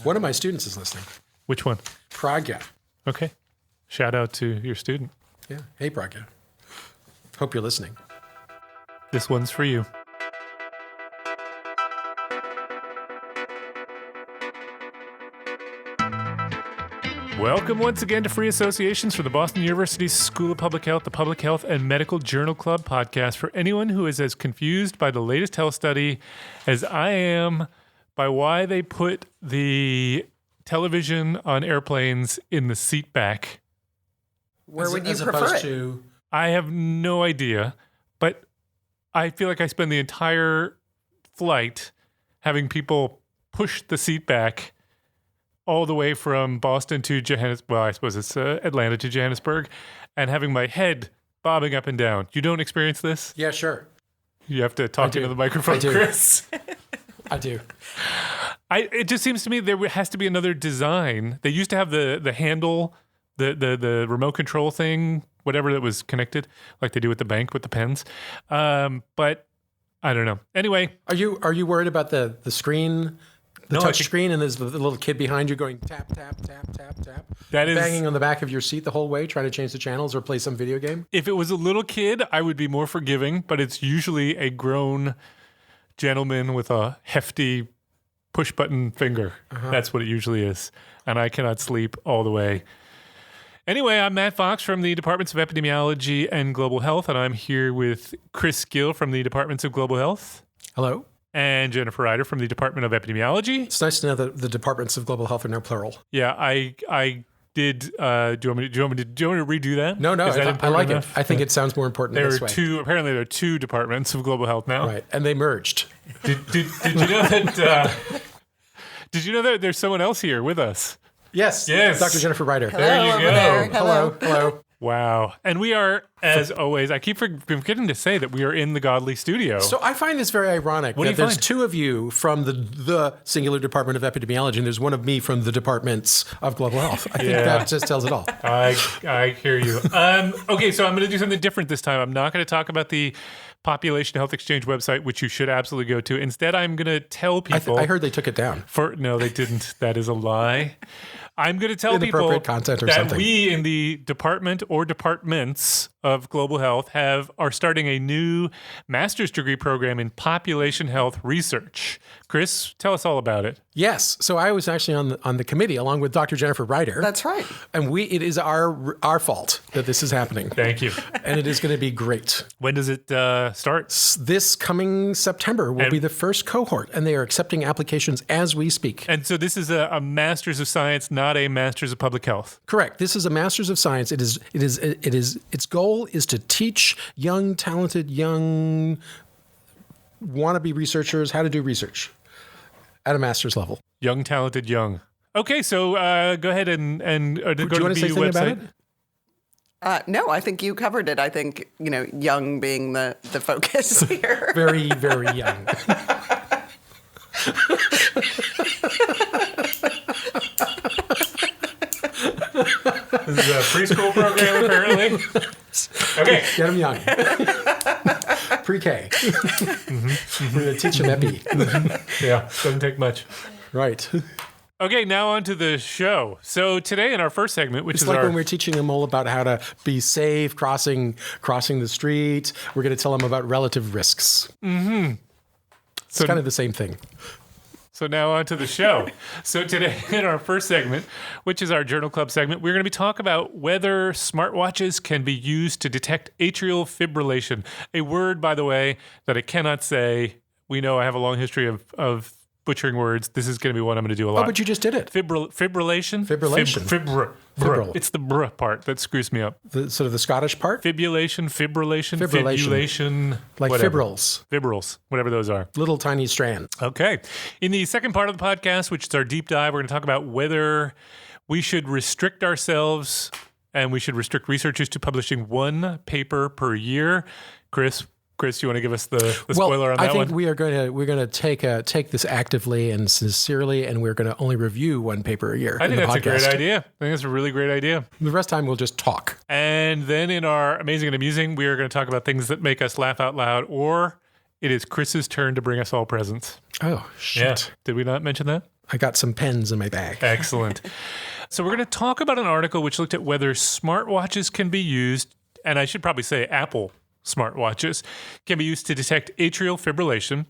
One of my students is listening. Which one? Pragya. Okay. Shout out to your student. Yeah. Hey, Pragya. Hope you're listening. This one's for you. Welcome once again to Free Associations for the Boston University School of Public Health, the Public Health and Medical Journal Club podcast for anyone who is as confused by the latest health study as I am by why they put the television on airplanes in the seat back. Where would you as prefer opposed it? to I have no idea, but I feel like I spend the entire flight having people push the seat back all the way from Boston to Johannesburg. Well, I suppose it's Atlanta to Johannesburg, and having my head bobbing up and down. You don't experience this? Yeah, sure. You have to talk into the microphone, I do. Chris. I do. It just seems to me there has to be another design. They used to have the handle, the remote control thing, whatever that was connected, like they do at the bank with the pens. But I don't know. Anyway, Are you worried about the screen, the No, I touch think- screen, and there's the little kid behind you going tap, tap, tap, tap, tap, That is- banging on the back of your seat the whole way, trying to change the channels or play some video game? if it was a little kid, I would be more forgiving, but it's usually a grown gentleman with a hefty push button finger. That's what it usually is. And I cannot sleep all the way. Anyway, I'm Matt Fox from the Departments of Epidemiology and Global Health, and I'm here with Chris Gill from the Departments of Global Health Hello? and Jennifer Ryder from the Department of Epidemiology. It's nice to know that the departments of global health are now plural. Yeah, I did. Do you want me to redo that? No, Is that I important like enough? it. I think it sounds more important There this are way. two. Apparently, there are two departments of global health now. Right, and they merged. Did you know that? Did you know that there's someone else here with us? Yes. Yes. Dr. Jennifer Ryder. There you over go. there. Hello. Hello. Wow. And we are, as always, I keep forgetting to say that we are in the Godly Studio. So I find this very ironic What do that you there's find? two of you from the singular Department of Epidemiology, and there's one of me from the Departments of Global Health. I think Yeah. that just tells it all. I hear you. Okay, so I'm going to do something different this time. I'm not going to talk about the Population Health Exchange website, which you should absolutely go to. Instead, I'm going to tell people. I heard they took it down. No, they didn't. That is a lie. I'm going to tell people Inappropriate content or that something. we in the department or departments of global health are starting a new master's degree program in population health research. Chris, tell us all about it. Yes. So I was actually on the committee along with Dr. Jennifer Ryder. That's right. And it is our fault that this is happening. Thank you. And it is going to be great. When does it start? This coming September will be the first cohort, and they are accepting applications as we speak. And so this is a master's of science, not a master's of public health. Correct. This is a master's of science. Its goal is to teach young, talented, young wannabe researchers how to do research at a master's level. Young, talented, young. Okay, so go ahead and go Do to you want the to say BU something website. about it? No, I think you covered it. I think, young being the focus here. Very, very young. This is a preschool program, apparently. Okay. Get them young. Pre-K. We're going to teach them epi. Yeah, doesn't take much. Right. Okay, now on to the show. So today in our first segment, which It's is like our... when we're teaching them all about how to be safe crossing the street. We're going to tell them about relative risks. So, It's kind of the same thing. so now on to the show. So today in our first segment, which is our Journal Club segment, we're going to be talking about whether smartwatches can be used to detect atrial fibrillation. A word, by the way, that I cannot say. We know I have a long history of butchering words. This is going to be one I'm going to do a lot. Oh, but you just did it. Fibrillation? Fibrillation. Fibr. It's the br part that screws me up. Sort of the Scottish part? Fibrillation, fibrillation, Like whatever. fibrils. Fibrils, whatever those are. Little tiny strands. Okay. In the second part of the podcast, which is our deep dive, we're going to talk about whether we should restrict ourselves and we should restrict researchers to publishing one paper per year. Chris, you want to give us the spoiler on that I think one? we're going to take this actively and sincerely, and we're going to only review one paper a year. I think in the that's a great podcast. idea. I think that's a really great idea. The rest of the time we'll just talk. And then in our Amazing and Amusing, we are going to talk about things that make us laugh out loud, or it is Chris's turn to bring us all presents. Oh shit! Yeah. Did we not mention that? I got some pens in my bag. Excellent. So we're going to talk about an article which looked at whether smartwatches can be used, and I should probably say Apple smartwatches can be used to detect atrial fibrillation.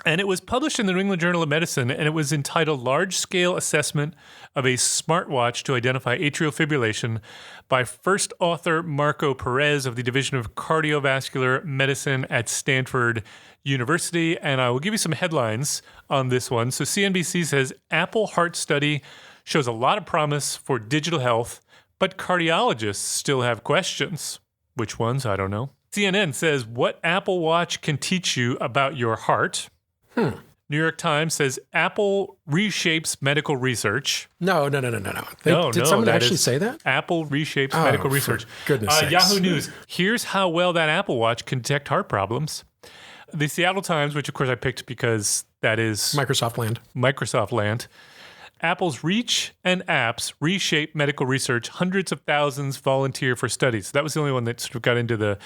And it was published in the New England Journal of Medicine, and it was entitled Large-Scale Assessment of a Smartwatch to Identify Atrial Fibrillation by first author Marco Perez of the Division of Cardiovascular Medicine at Stanford University. And I will give you some headlines on this one. So CNBC says, Apple Heart Study shows a lot of promise for digital health, but cardiologists still have questions. Which ones? I don't know. CNN says, what Apple Watch can teach you about your heart. New York Times says Apple reshapes medical research. No. Did someone actually say that? Apple reshapes medical research. Goodness sakes. Yahoo News. Here's how well that Apple Watch can detect heart problems. The Seattle Times, which of course I picked because that is Microsoft land. Apple's reach and apps reshape medical research. Hundreds of thousands volunteer for studies. That was the only one that sort of got into the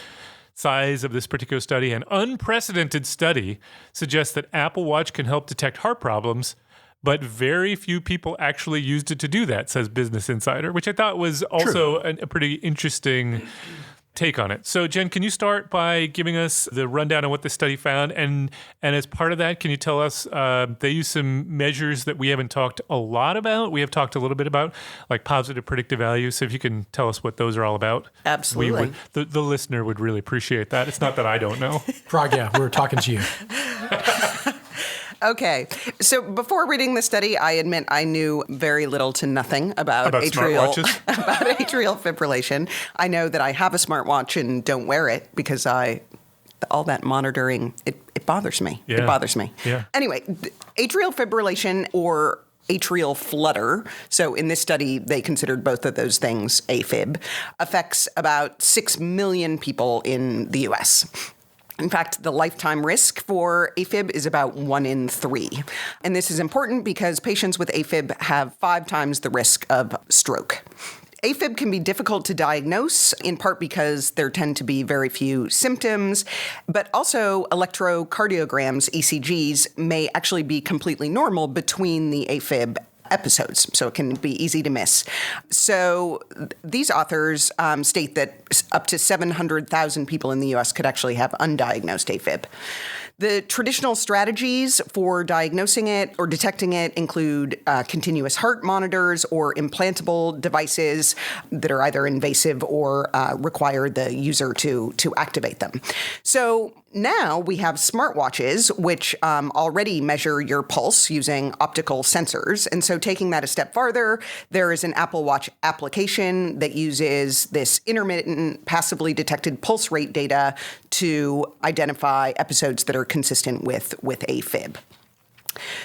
size of this particular study. An unprecedented study suggests that Apple Watch can help detect heart problems, but very few people actually used it to do that, says Business Insider, which I thought was also a pretty interesting take on it. So, Jen, can you start by giving us the rundown on what the study found? And as part of that, can you tell us, they use some measures that we haven't talked a lot about. We have talked a little bit about, like positive predictive value. So if you can tell us what those are all about. Absolutely. The listener would really appreciate that. It's not that I don't know. Prague, we're talking to you. Okay. So before reading the study, I admit I knew very little to nothing about atrial fibrillation. I know that I have a smartwatch and don't wear it because all that monitoring, it bothers me. Yeah. It bothers me. Yeah. Anyway, atrial fibrillation or atrial flutter, so in this study, they considered both of those things AFib, affects about 6 million people in the U.S. In fact, the lifetime risk for AFib is about 1 in 3. And this is important because patients with AFib have 5 times the risk of stroke. AFib can be difficult to diagnose, in part because there tend to be very few symptoms, but also electrocardiograms, ECGs, may actually be completely normal between the AFib episodes, so it can be easy to miss. So these authors state that up to 700,000 people in the U.S. could actually have undiagnosed AFib. The traditional strategies for diagnosing it or detecting it include continuous heart monitors or implantable devices that are either invasive or require the user to activate them. So now we have smartwatches, which already measure your pulse using optical sensors. And so taking that a step farther, there is an Apple Watch application that uses this intermittent, passively detected pulse rate data to identify episodes that are consistent with AFib.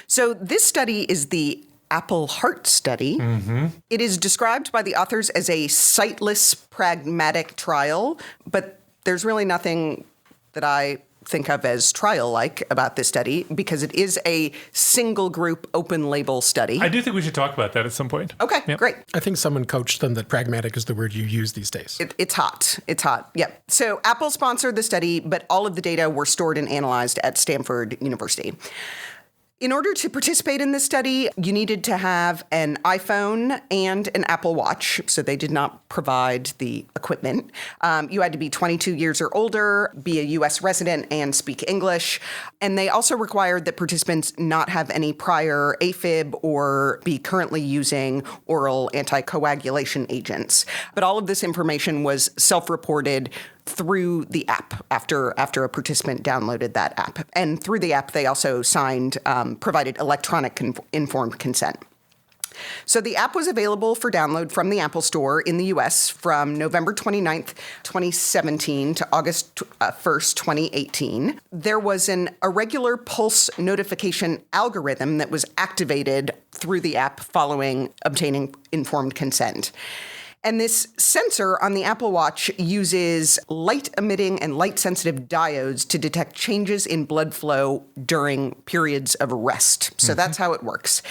So this study is the Apple Heart Study. Mm-hmm. It is described by the authors as a sightless, pragmatic trial, but there's really nothing that I think of as trial-like about this study because it is a single-group, open-label study. I do think we should talk about that at some point. Okay, Yep. Great. I think someone coached them that pragmatic is the word you use these days. It's hot. It's hot. Yep. So Apple sponsored the study, but all of the data were stored and analyzed at Stanford University. In order to participate in this study, you needed to have an iPhone and an Apple Watch, so they did not provide the equipment. You had to be 22 years or older, be a U.S. resident, and speak English. And they also required that participants not have any prior AFib or be currently using oral anticoagulation agents. But all of this information was self-reported through the app after a participant downloaded that app. And through the app, they also provided electronic informed consent. So the app was available for download from the Apple Store in the U.S. from November 29th, 2017 to August 1st, 2018. There was an irregular pulse notification algorithm that was activated through the app following obtaining informed consent. And this sensor on the Apple Watch uses light-emitting and light-sensitive diodes to detect changes in blood flow during periods of rest. So that's how it works.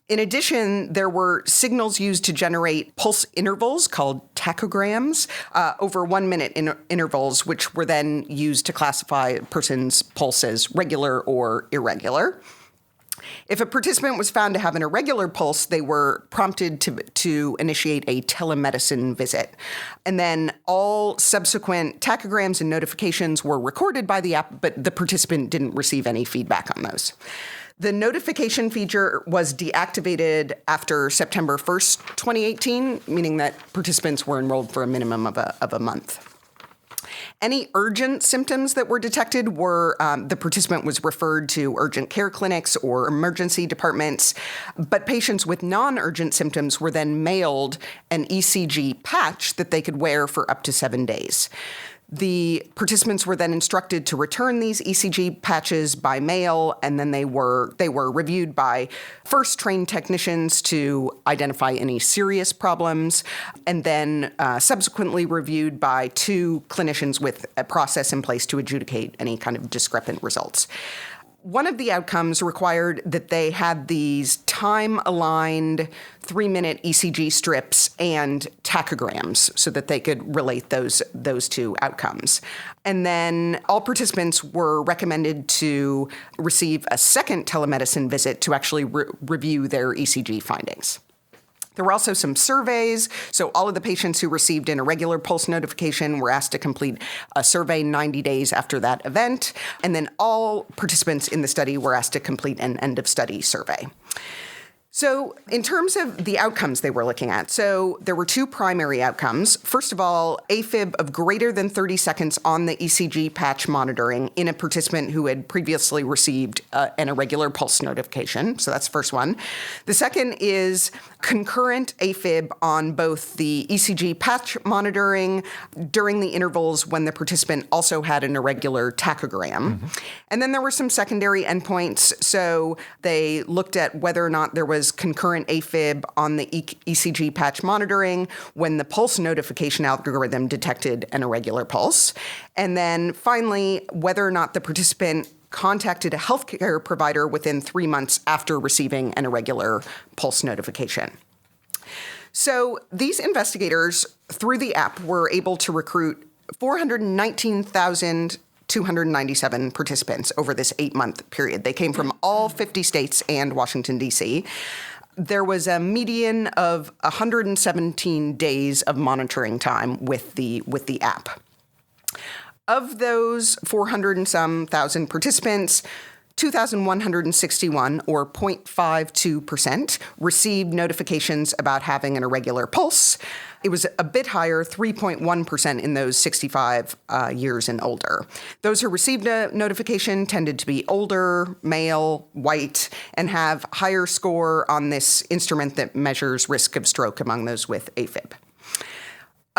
In addition, there were signals used to generate pulse intervals called tachograms over 1 minute intervals, which were then used to classify a person's pulse as regular or irregular. If a participant was found to have an irregular pulse, they were prompted to initiate a telemedicine visit. And then all subsequent tachograms and notifications were recorded by the app, but the participant didn't receive any feedback on those. The notification feature was deactivated after September 1st, 2018, meaning that participants were enrolled for a minimum of a month. Any urgent symptoms that were detected were the participant was referred to urgent care clinics or emergency departments, but patients with non-urgent symptoms were then mailed an ECG patch that they could wear for up to 7 days. The participants were then instructed to return these ECG patches by mail, and then they were reviewed by first trained technicians to identify any serious problems, and then subsequently reviewed by 2 clinicians with a process in place to adjudicate any kind of discrepant results. One of the outcomes required that they had these time-aligned 3-minute ECG strips and tachograms so that they could relate those 2 outcomes. And then all participants were recommended to receive a second telemedicine visit to actually review their ECG findings. There were also some surveys. So all of the patients who received an irregular pulse notification were asked to complete a survey 90 days after that event. And then all participants in the study were asked to complete an end-of-study survey. So in terms of the outcomes they were looking at, so there were 2 primary outcomes. First of all, AFib of greater than 30 seconds on the ECG patch monitoring in a participant who had previously received an irregular pulse notification. So that's the first one. The second is concurrent AFib on both the ECG patch monitoring during the intervals when the participant also had an irregular tachogram. Mm-hmm. And then there were some secondary endpoints. So they looked at whether or not there was concurrent AFib on the ECG patch monitoring when the pulse notification algorithm detected an irregular pulse. And then finally, whether or not the participant contacted a healthcare provider within 3 months after receiving an irregular pulse notification. So these investigators, through the app, were able to recruit 419,297 participants over this 8-month period. They came from all 50 states and Washington, D.C. There was a median of 117 days of monitoring time with the app. Of those 400 and some thousand participants, 2,161, or 0.52%, received notifications about having an irregular pulse. It was a bit higher, 3.1% in those 65 years and older. Those who received a notification tended to be older, male, white, and have higher score on this instrument that measures risk of stroke among those with AFib.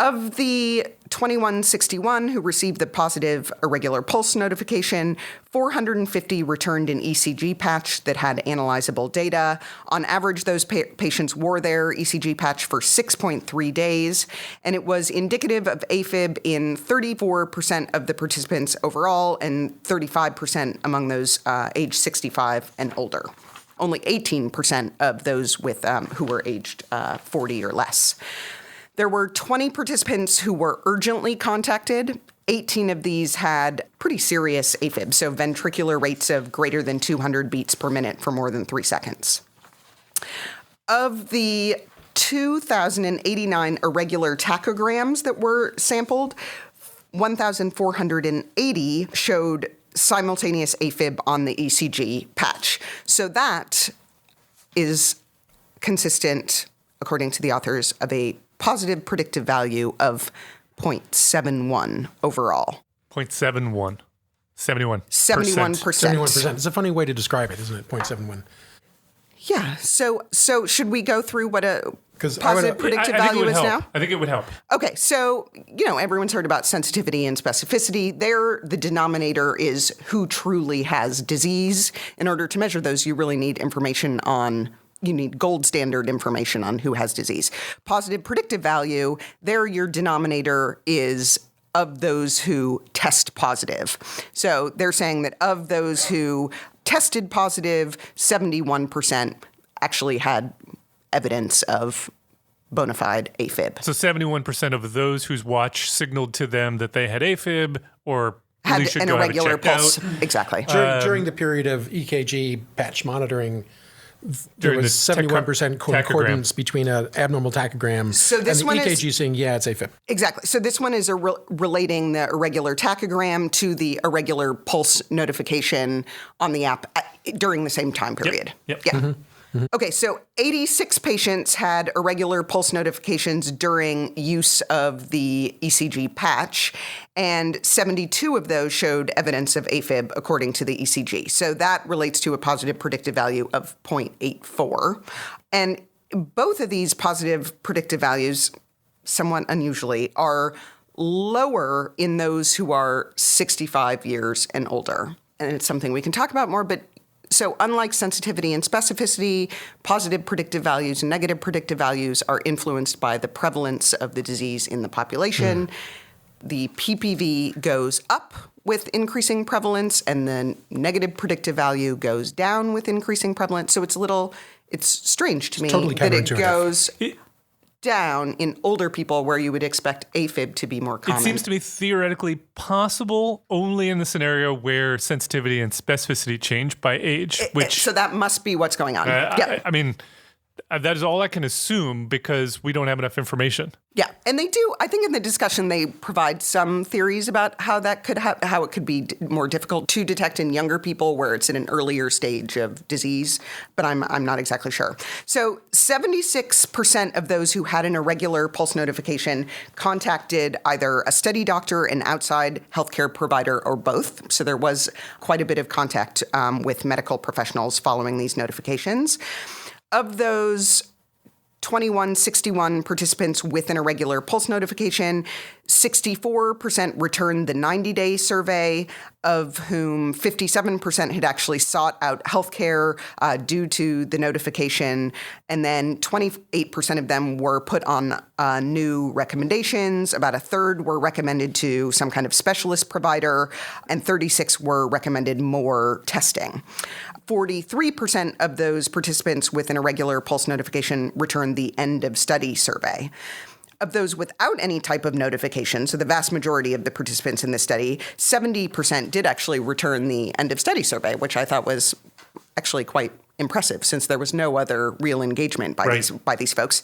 Of the 2,161 who received the positive irregular pulse notification, 450 returned an ECG patch that had analyzable data. On average, those patients wore their ECG patch for 6.3 days, and it was indicative of AFib in 34% of the participants overall and 35% among those age 65 and older. Only 18% of those with who were aged 40 or less. There were 20 participants who were urgently contacted. 18 of these had pretty serious AFib, so ventricular rates of greater than 200 beats per minute for more than 3 seconds. Of the 2,089 irregular tachograms that were sampled, 1,480 showed simultaneous AFib on the ECG patch. So that is consistent, according to the authors, of a positive predictive value of 0.71 overall. 0.71. 71%. 71%. 71%. It's a funny way to describe it, isn't it? 0.71. Yeah. So should we go through what a 'Cause positive predictive value is now? I think it would help. Okay. So, everyone's heard about sensitivity and specificity. There, the denominator is who truly has disease. In order to measure those, you really need you need gold standard information on who has disease. Positive predictive value, there your denominator is of those who test positive. So they're saying that of those who tested positive, 71% actually had evidence of bona fide AFib. So 71% of those whose watch signaled to them that they had AFib or had really should an go have a irregular checkout. pulse. Exactly. During the period of EKG patch monitoring, there During was the 71% concordance between an abnormal tachygram So this and one the is- EKG saying, yeah, it's AFib. Exactly. So this one is relating the irregular tachygram to the irregular pulse notification on the app during the same time period. Yep. Yeah. Okay, so 86 patients had irregular pulse notifications during use of the ECG patch, and 72 of those showed evidence of AFib according to the ECG. So that relates to a positive predictive value of 0.84. And both of these positive predictive values, somewhat unusually, are lower in those who are 65 years and older. And it's something we can talk about more, but so unlike sensitivity and specificity, positive predictive values and negative predictive values are influenced by the prevalence of the disease in the population. The PPV goes up with increasing prevalence, and the negative predictive value goes down with increasing prevalence. So it's strange to me totally that it counterintuitive. goes down in older people where you would expect AFib to be more common. It seems to me theoretically possible only in the scenario where sensitivity and specificity change by age, which so that must be what's going on. I mean, that is all I can assume because we don't have enough information. Yeah, and they do. I think in the discussion they provide some theories about how that could how it could be more difficult to detect in younger people where it's in an earlier stage of disease, but I'm not exactly sure. So 76% of those who had an irregular pulse notification contacted either a study doctor, an outside healthcare provider, or both. So there was quite a bit of contact with medical professionals following these notifications. Of those 2161 participants with an irregular pulse notification, 64% returned the 90-day survey, of whom 57% had actually sought out healthcare due to the notification, and then 28% of them were put on new recommendations. About a third were recommended to some kind of specialist provider, and 36 were recommended more testing. 43% of those participants with an irregular pulse notification returned the end of study survey. Of those without any type of notification, so the vast majority of the participants in this study, 70% did actually return the end of study survey, which I thought was actually quite impressive since there was no other real engagement by these folks.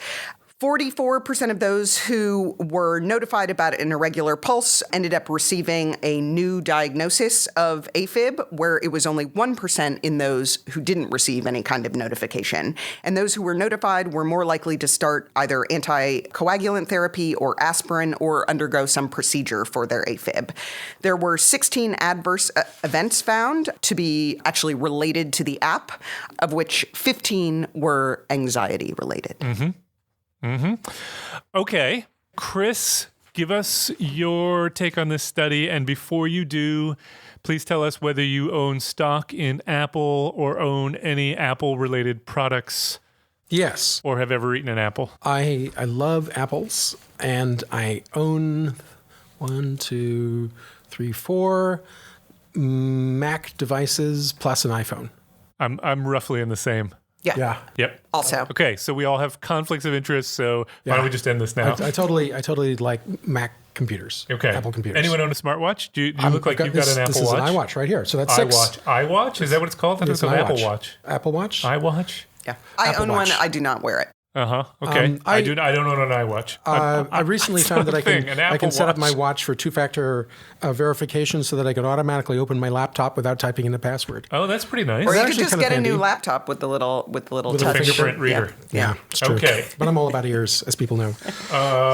44% of those who were notified about an irregular pulse ended up receiving a new diagnosis of AFib, where it was only 1% in those who didn't receive any kind of notification. And those who were notified were more likely to start either anticoagulant therapy or aspirin or undergo some procedure for their AFib. There were 16 adverse events found to be actually related to the app, of which 15 were anxiety related. Okay. Chris, give us your take on this study. And before you do, please tell us whether you own stock in Apple or own any Apple-related products. Yes. Or have ever eaten an apple. I love apples, and I own 4 Mac devices plus an iPhone. I'm roughly in the same. Yeah. Yep. Also. Okay, so we all have conflicts of interest, so why don't we just end this now? I totally like Mac computers. Okay. Apple computers. Anyone own a smartwatch? Do you look like you've got an Apple This is Watch? an iWatch right here. So that's 6. iWatch? Is that what it's called? I thought it was It's an an Apple iWatch. Watch. Apple Watch? iWatch? Yeah. I Apple own Watch. one. I do not wear it. Okay. I don't own an iWatch. I recently found that I can Apple set up Watch. my watch for two-factor verification so that I can automatically open my laptop without typing in the password. Oh, that's pretty nice. Or you could actually just kind of get a new handy. laptop with the little a touch fingerprint reader. Yeah, it's true. Okay. But I'm all about ears, as people know.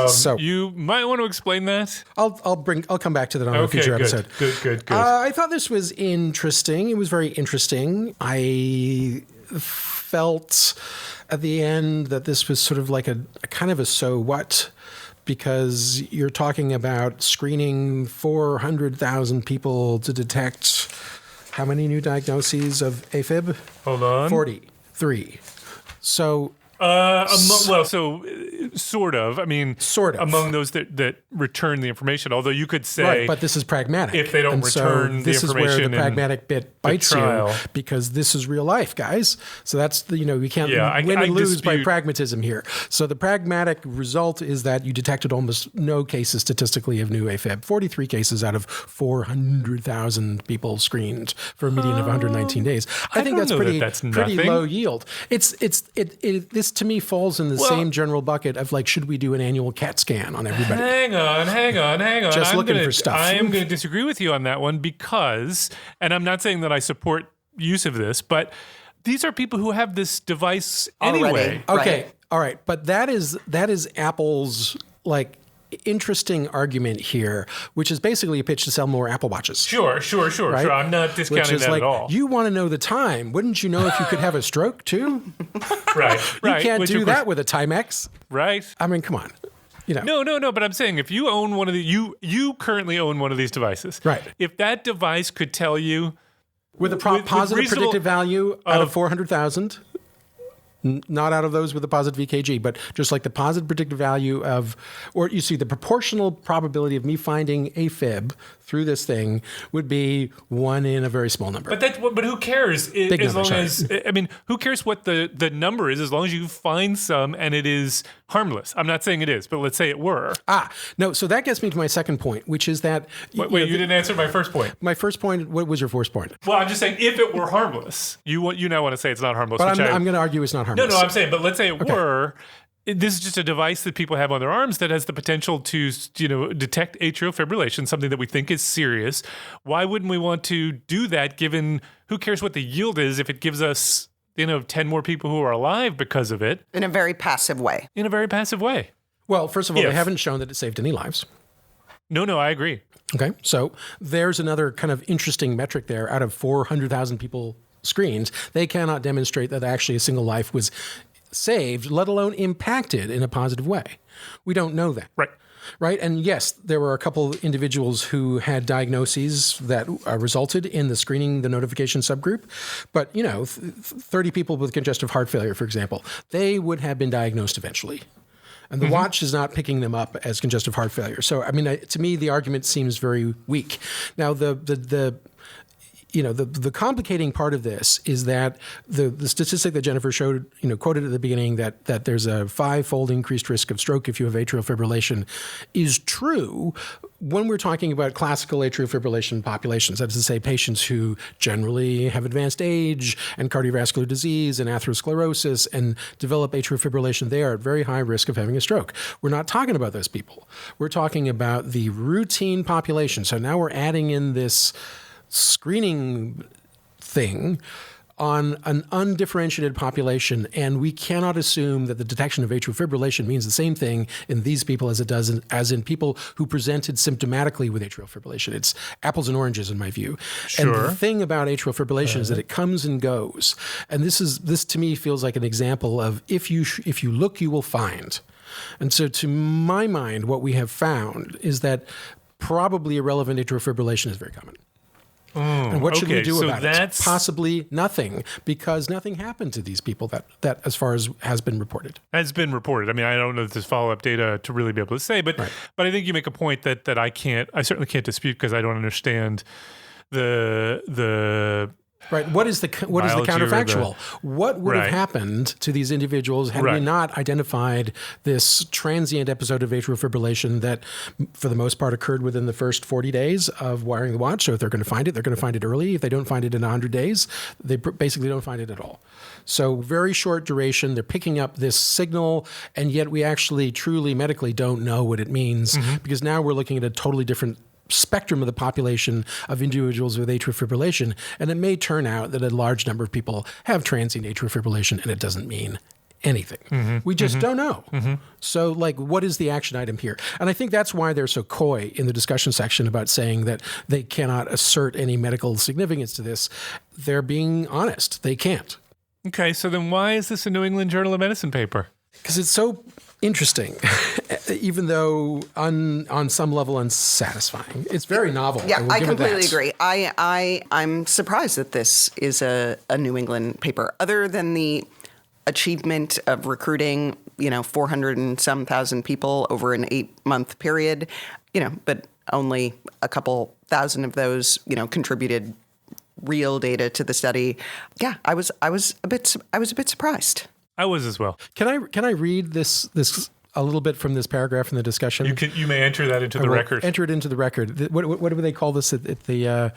So You might want to explain that. I'll come back to that on a future good. episode. Good. I thought this was interesting. It was very interesting. I felt at the end that this was sort of like a kind of a so what, because you're talking about screening 400,000 people to detect how many new diagnoses of AFib? Hold on. 43. So So Sort of. I mean, Sort of. among those that return the information. Although you could say, Right, but this is pragmatic. if they don't And return the this is where information the in pragmatic bit bites you, trial. because this is real life, guys. So that's the, we can't Yeah, win I and lose by dispute- pragmatism here. So the pragmatic result is that you detected almost no cases statistically of new AFib. 43 cases out of 400,000 people screened for a median of 119 days. I think don't that's know pretty that's pretty nothing. low yield. This to me falls in the same general bucket of like, should we do an annual CAT scan on everybody? Hang on. Just looking for stuff. I am going to disagree with you on that one because, and I'm not saying that I support use of this, but these are people who have this device anyway. Already. Okay, Right. all right, but that is Apple's like interesting argument here, which is basically a pitch to sell more Apple Watches. Sure. Right? I'm not Which discounting is that like, at all. you want to know the time. Wouldn't you know if you could have a stroke too? right. You can't Which, do of course- that with a Timex. Right. I mean, come on. No, but I'm saying if you own one of the you currently own one of these devices. Right. If that device could tell you With a with positive reasonable- predictive value out of 400,000, not out of those with a positive VKG, but just like the positive predictive value of, or you see the proportional probability of me finding AFib through this thing would be 1 in a very small number. but who cares? Big As number, long as I mean, who cares what the number is as long as you find some and it is harmless. I'm not saying it is, but let's say it were. No, so that gets me to my second point, which is that Wait, you didn't answer my first point. my first point. What was your first point? Well, I'm just saying if it were harmless, you now want to say it's not harmless. But which I'm going to argue it's not harmless. No, I'm saying, but let's say it were. This is just a device that people have on their arms that has the potential to, detect atrial fibrillation, something that we think is serious. Why wouldn't we want to do that? Given who cares what the yield is if it gives us, 10 more people who are alive because of it In a very passive way. in a very passive way? Well, first of all, they If. haven't shown that it saved any lives. No, I agree. Okay, so there's another kind of interesting metric there. Out of 400,000 people screened, they cannot demonstrate that actually a single life was saved, let alone impacted in a positive way. We don't know that. Right. And yes, there were a couple individuals who had diagnoses that resulted in the screening, the notification subgroup. But, 30 people with congestive heart failure, for example, they would have been diagnosed eventually. And the watch is not picking them up as congestive heart failure. So, I mean, to me, the argument seems very weak. Now, the complicating part of this is that the statistic that Jennifer showed, quoted at the beginning that there's a 5-fold increased risk of stroke if you have atrial fibrillation is true when we're talking about classical atrial fibrillation populations. That is to say, patients who generally have advanced age and cardiovascular disease and atherosclerosis and develop atrial fibrillation. They are at very high risk of having a stroke. We're not talking about those people. We're talking about the routine population. So now we're adding in this screening thing on an undifferentiated population, and we cannot assume that the detection of atrial fibrillation means the same thing in these people as it does as in people who presented symptomatically with atrial fibrillation. It's apples and oranges in my view. And the thing about atrial fibrillation is that it comes and goes. And this to me feels like an example of if you look, you will find. And so to my mind, what we have found is that probably irrelevant atrial fibrillation is very common. And what should we do about it? Possibly nothing, because nothing happened to these people that as far as has been reported. Has been reported. I mean, I don't know if there's follow-up data to really be able to say, but I think you make a point that I certainly can't dispute because I don't understand the Right. What is the counterfactual? What would have happened to these individuals had we not identified this transient episode of atrial fibrillation that, for the most part, occurred within the first 40 days of wiring the watch? So if they're going to find it, they're going to find it early. If they don't find it in 100 days, they basically don't find it at all. So very short duration. They're picking up this signal, and yet we actually truly medically don't know what it means because now we're looking at a totally different spectrum of the population of individuals with atrial fibrillation, and it may turn out that a large number of people have transient atrial fibrillation, and it doesn't mean anything. We just don't know. So, what is the action item here? And I think that's why they're so coy in the discussion section about saying that they cannot assert any medical significance to this. They're being honest. They can't. Okay, so then why is this a New England Journal of Medicine paper? Because it's so interesting, even though on some level unsatisfying. It's very novel. Yeah, I completely agree. I'm surprised that this is a New England paper. Other than the achievement of recruiting, 400 and some thousand people over an 8-month period, but only a couple thousand of those, contributed real data to the study. Yeah, I was a bit surprised. I was as well. Can I read this a little bit from this paragraph in the discussion? You may enter that into the record. Enter it into the record. What do they call this? A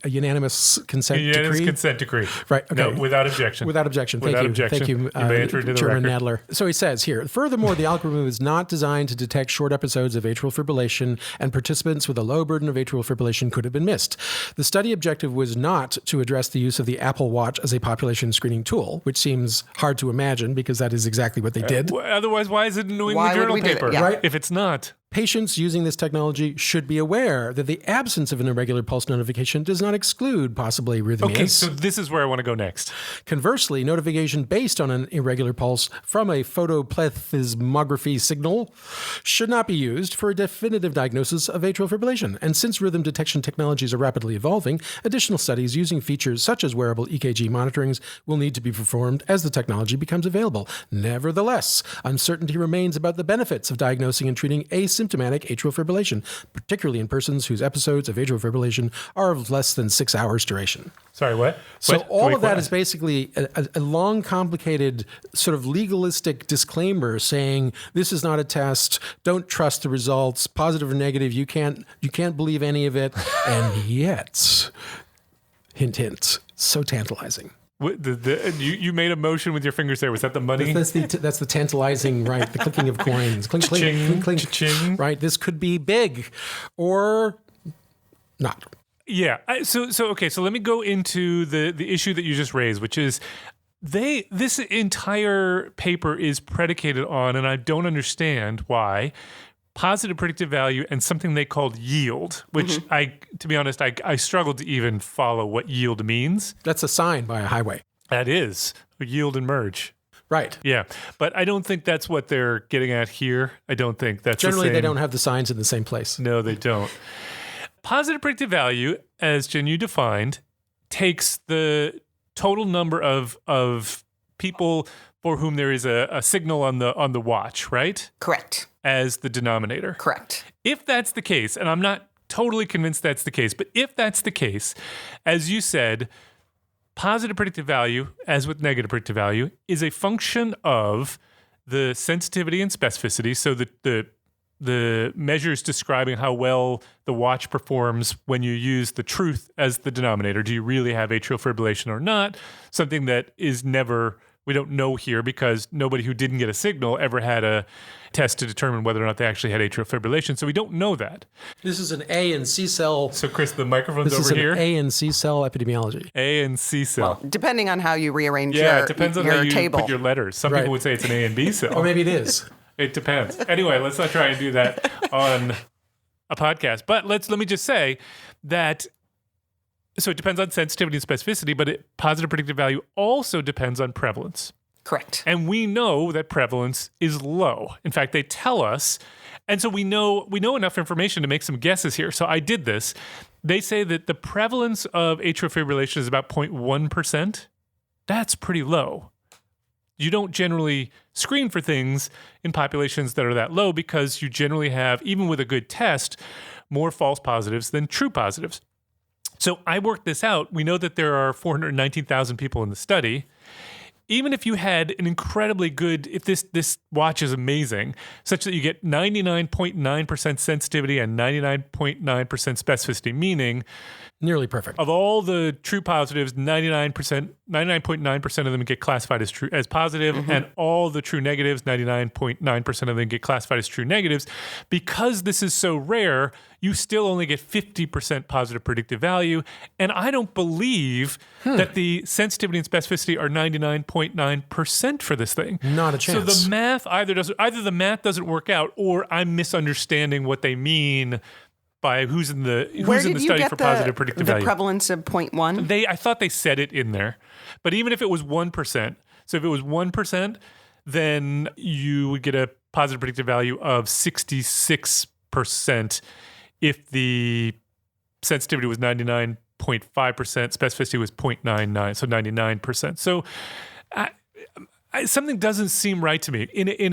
unanimous consent decree? Unanimous consent decree. Right. Okay. No, without objection. Without objection. Without Thank objection. you. Thank you, You may enter it into the Chairman record. Nadler. So he says here, furthermore, the algorithm is not designed to detect short episodes of atrial fibrillation, and participants with a low burden of atrial fibrillation could have been missed. The study objective was not to address the use of the Apple Watch as a population screening tool, which seems hard to imagine because that is exactly what they did. Otherwise, why is it a New Why England would Journal we do it? paper? Yeah. Right. If it's not. Patients using this technology should be aware that the absence of an irregular pulse notification does not exclude possible arrhythmias. Okay, so this is where I want to go next. Conversely, notification based on an irregular pulse from a photoplethysmography signal should not be used for a definitive diagnosis of atrial fibrillation. And since rhythm detection technologies are rapidly evolving, additional studies using features such as wearable EKG monitorings will need to be performed as the technology becomes available. Nevertheless, uncertainty remains about the benefits of diagnosing and treating asymptomatic atrial fibrillation, particularly in persons whose episodes of atrial fibrillation are of less than 6 hours duration. Sorry, what? So What? all Wait, of that what? is basically a long, complicated sort of legalistic disclaimer saying this is not a test. Don't trust the results, positive or negative. You can't believe any of it. And yet, hint, hint, so tantalizing. What, you made a motion with your fingers there. Was that the money? That's the tantalizing, right? The clicking of coins. Clink, clink, Cha-ching, clink, clink. cha-ching. Right? This could be big or not. Yeah. So let me go into the issue that you just raised, which is this entire paper is predicated on, and I don't understand why, positive predictive value and something they called yield, which to be honest, I struggled to even follow what yield means. That's a sign by a highway. That is yield and merge. Right. Yeah. But I don't think that's what they're getting at here. I don't think that's Generally, the they same. don't have the signs in the same place. No, they don't. Positive predictive value, as Jen, you defined, takes the total number of people for whom there is a signal on the watch, right? Correct. As the denominator. Correct. If that's the case, and I'm not totally convinced that's the case, but if that's the case, as you said, positive predictive value, as with negative predictive value, is a function of the sensitivity and specificity. So the measures describing how well the watch performs when you use the truth as the denominator. Do you really have atrial fibrillation or not? Something that is never, we don't know here because nobody who didn't get a signal ever had a test to determine whether or not they actually had atrial fibrillation. So we don't know that. This is an A and C cell. So Chris, the microphone's This is over an here. A and C cell epidemiology. A and C cell. Depending on how you rearrange Yeah, your, it depends on your how you table. put your letters. Some Right. people would say it's an A and B cell. Or maybe it is. It depends. Anyway, let's not try and do that on a podcast. But let me just say that, so it depends on sensitivity and specificity, but positive predictive value also depends on prevalence. Correct. And we know that prevalence is low. In fact, they tell us, and so we know enough information to make some guesses here. So I did this. They say that the prevalence of atrial fibrillation is about 0.1%. That's pretty low. You don't generally screen for things in populations that are that low because you generally have, even with a good test, more false positives than true positives. So I worked this out. We know that there are 419,000 people in the study. Even if you had an incredibly good, if this watch is amazing, such that you get 99.9% sensitivity and 99.9% specificity, meaning Nearly perfect. of all the true positives, 99.9% of them get classified as true as positive, and all the true negatives, 99.9% of them get classified as true negatives. Because this is so rare, you still only get 50% positive predictive value. And I don't believe that the sensitivity and specificity are 99.9% for this thing. Not a chance. So the math either the math doesn't work out, or I'm misunderstanding what they mean by who's in the Where did you study get for positive predictive the value. prevalence of 0.1? I thought they said it in there, but even if it was 1%, so if it was 1%, then you would get a positive predictive value of 66% if the sensitivity was 99.5%, specificity was 0.99, so 99%. So something doesn't seem right to me.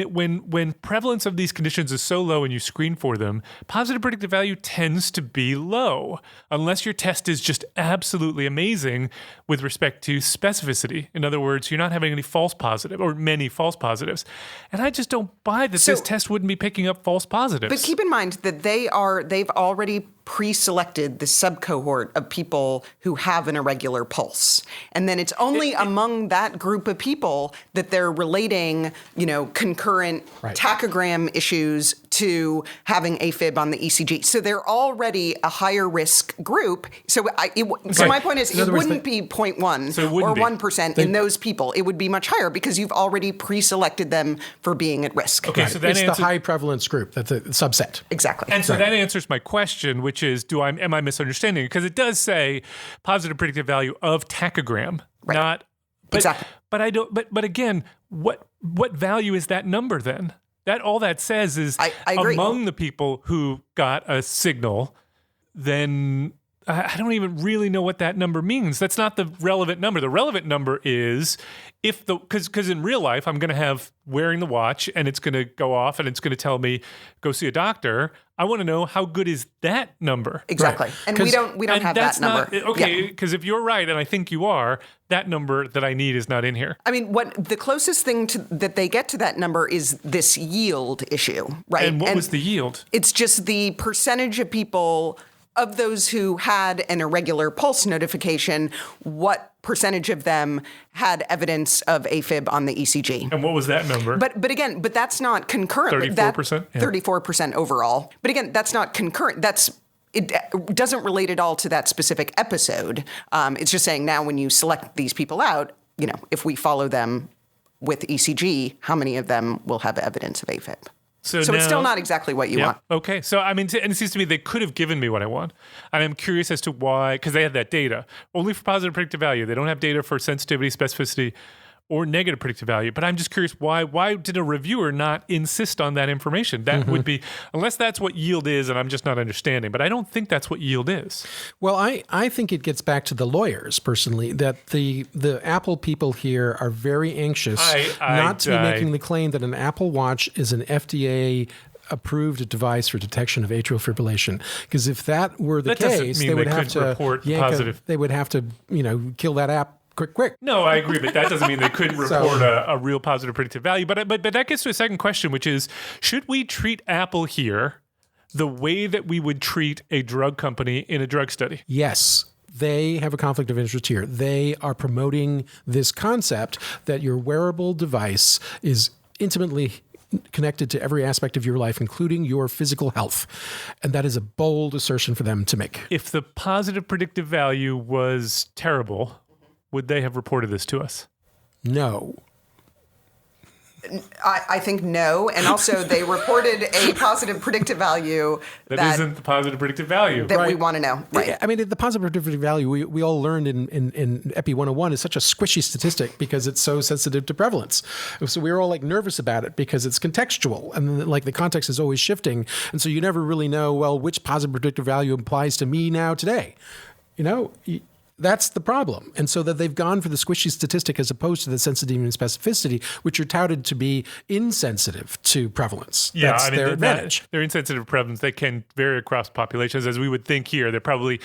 When prevalence of these conditions is so low and you screen for them, positive predictive value tends to be low unless your test is just absolutely amazing with respect to specificity. In other words, you're not having any false positive or many false positives. And I just don't buy that this test wouldn't be picking up false positives. But keep in mind that they've already pre-selected the subcohort of people who have an irregular pulse. And then it's only among that group of people that they're relating, concurrent tachogram issues to having AFib on the ECG. So they're already a higher risk group. So my point is, it wouldn't be 0.1 or 1% in those people. It would be much higher because you've already pre-selected them for being at risk. Okay, so that it's the high prevalence group. That's a subset. Exactly. And so that answers my question, which is, am I misunderstanding? Because it does say positive predictive value of tachogram, not exactly. But I don't. But again, what value is that number then? That all that says is I agree. Among the people who got a signal, then I don't even really know what that number means. That's not the relevant number. The relevant number is because in real life, I'm going to have wearing the watch and it's going to go off and it's going to tell me, go see a doctor. I want to know how good is that number. Exactly. Right. And we don't have that number. Okay, because if you're right, and I think you are, that number that I need is not in here. I mean, what the closest thing that they get to that number is this yield issue, right? And what was the yield? It's just the percentage of people, of those who had an irregular pulse notification, what percentage of them had evidence of AFib on the ECG. And what was that number? But again, that's not concurrent. 34%? 34% overall. But again, that's not concurrent. It doesn't relate at all to that specific episode. It's just saying now when you select these people out, if we follow them with ECG, how many of them will have evidence of AFib? So now, it's still not exactly what you want. Okay. So, and it seems to me they could have given me what I want. And I'm curious as to why, because they had that data. Only for positive predictive value. They don't have data for sensitivity, specificity, or negative predictive value. But I'm just curious, why did a reviewer not insist on that information? That would be, unless that's what yield is, and I'm just not understanding. But I don't think that's what yield is. Well, I think it gets back to the lawyers, personally, that the Apple people here are very anxious not to be making the claim that an Apple Watch is an FDA approved device for detection of atrial fibrillation. Because if that were the case, they would have to report positive. They would have to, kill that app quick. No, I agree, but that doesn't mean they couldn't report a real positive predictive value. But that gets to a second question, which is, should we treat Apple here the way that we would treat a drug company in a drug study? Yes. They have a conflict of interest here. They are promoting this concept that your wearable device is intimately connected to every aspect of your life, including your physical health. And that is a bold assertion for them to make. If the positive predictive value was terrible, would they have reported this to us? No. I think no. And also they reported a positive predictive value that isn't the positive predictive value. That we want to know. Right. I mean, the positive predictive value we all learned in Epi 101 is such a squishy statistic because it's so sensitive to prevalence. So we were all nervous about it because it's contextual and the context is always shifting. And so you never really know, well, which positive predictive value applies to me now today. That's the problem. And so that they've gone for the squishy statistic as opposed to the sensitivity and specificity, which are touted to be insensitive to prevalence. Yeah, that's their advantage. They're insensitive to prevalence. They can vary across populations, as we would think here. They're probably,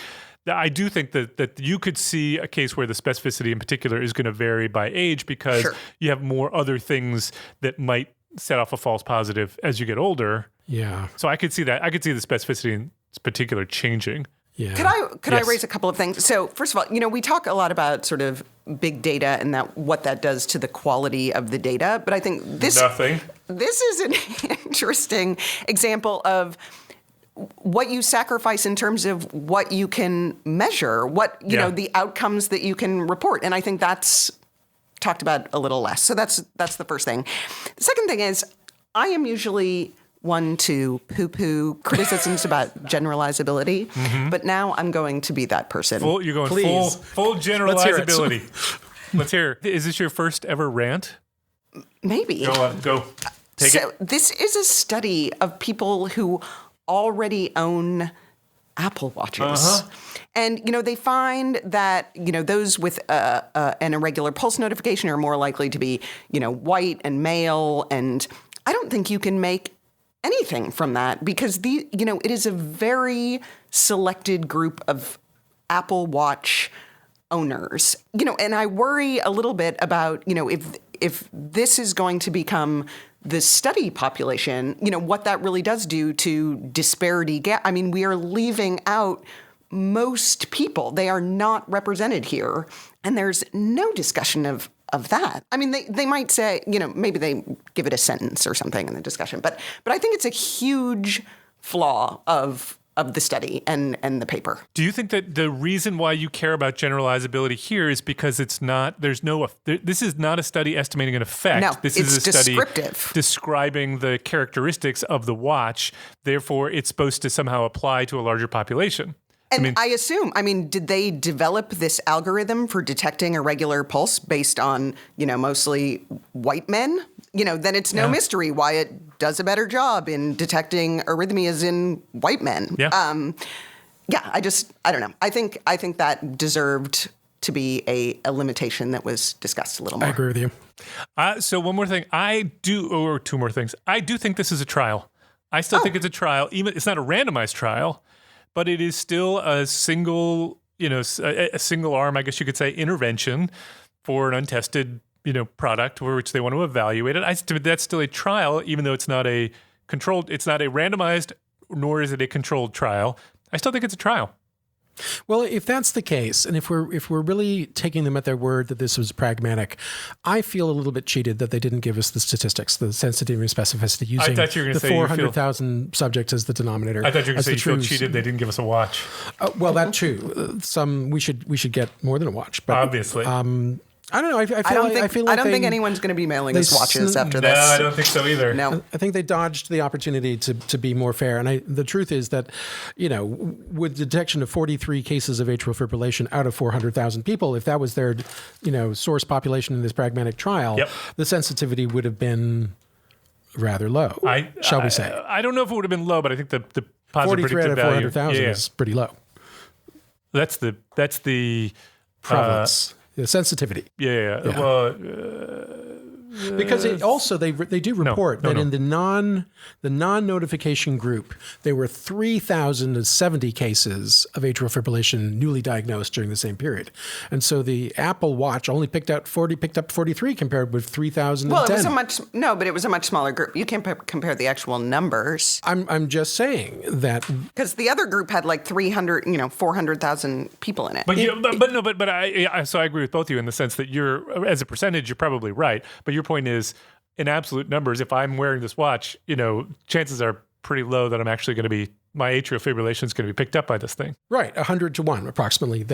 I do think that you could see a case where the specificity in particular is going to vary by age because you have more other things that might set off a false positive as you get older. Yeah. So I could see that. I could see the specificity in particular changing. Yeah. Could I raise a couple of things? So first of all, we talk a lot about sort of big data and what that does to the quality of the data. But I think this is an interesting example of what you sacrifice in terms of what you can measure, the outcomes that you can report. And I think that's talked about a little less. So that's the first thing. The second thing is I am usually one to poo-poo criticisms about generalizability, but now I'm going to be that person. You're going full generalizability. Let's hear it. Is this your first ever rant? Maybe. Go. Take it. This is a study of people who already own Apple Watches. And, they find that, those with an irregular pulse notification are more likely to be, white and male. And I don't think you can make anything from that because it is a very selected group of Apple Watch owners. And I worry a little bit about, if this is going to become the study population, what that really does do to disparity gap. I mean, we are leaving out most people. They are not represented here. And there's no discussion of that. I mean, they might say, maybe they give it a sentence or something in the discussion. But I think it's a huge flaw of the study and the paper. Do you think that the reason why you care about generalizability here is because this is not a study estimating an effect. No, this it's is a study descriptive. Describing the characteristics of the watch. Therefore, it's supposed to somehow apply to a larger population. And I assume, did they develop this algorithm for detecting irregular pulse based on, mostly white men? Then it's no mystery why it does a better job in detecting arrhythmias in white men. Yeah. I don't know. I think that deserved to be a limitation that was discussed a little more. I agree with you. So one more thing. Or two more things. I do think this is a trial. I still think it's a trial. Even it's not a randomized trial, but it is still a single, a single arm, I guess you could say, intervention for an untested, product for which they want to evaluate it. That's still a trial, even though it's not a randomized, nor is it a controlled trial. I still think it's a trial. Well, if that's the case, and if we're really taking them at their word that this was pragmatic, I feel a little bit cheated that they didn't give us the statistics, the sensitivity and specificity, using the 400,000 subjects as the denominator. I thought you were going to say you feel cheated they didn't give us a watch. Well, that too. We should get more than a watch, but obviously. I don't know. I don't think anyone's going to be mailing us watches after this. No, I don't think so either. No. I think they dodged the opportunity to be more fair. And the truth is that, with the detection of 43 cases of atrial fibrillation out of 400,000 people, if that was their, source population in this pragmatic trial, the sensitivity would have been rather low, shall we say. I don't know if it would have been low, but I think the positive 43 out of value, 400,000 is pretty low. That's the prevalence. The sensitivity. Yeah. Well, because they do report that in the non-notification group, there were 3,070 cases of atrial fibrillation newly diagnosed during the same period, and so the Apple Watch only picked up 43 compared with 3,010. Well, but it was a much smaller group. You can't compare the actual numbers. I'm just saying that because the other group had like 400,000 people in it. So I agree with both of you in the sense that as a percentage, you're probably right. But your point is, in absolute numbers, if I'm wearing this watch, chances are pretty low that I'm actually going to be, my atrial fibrillation is going to be picked up by this thing. Right, 100 to 1 approximately.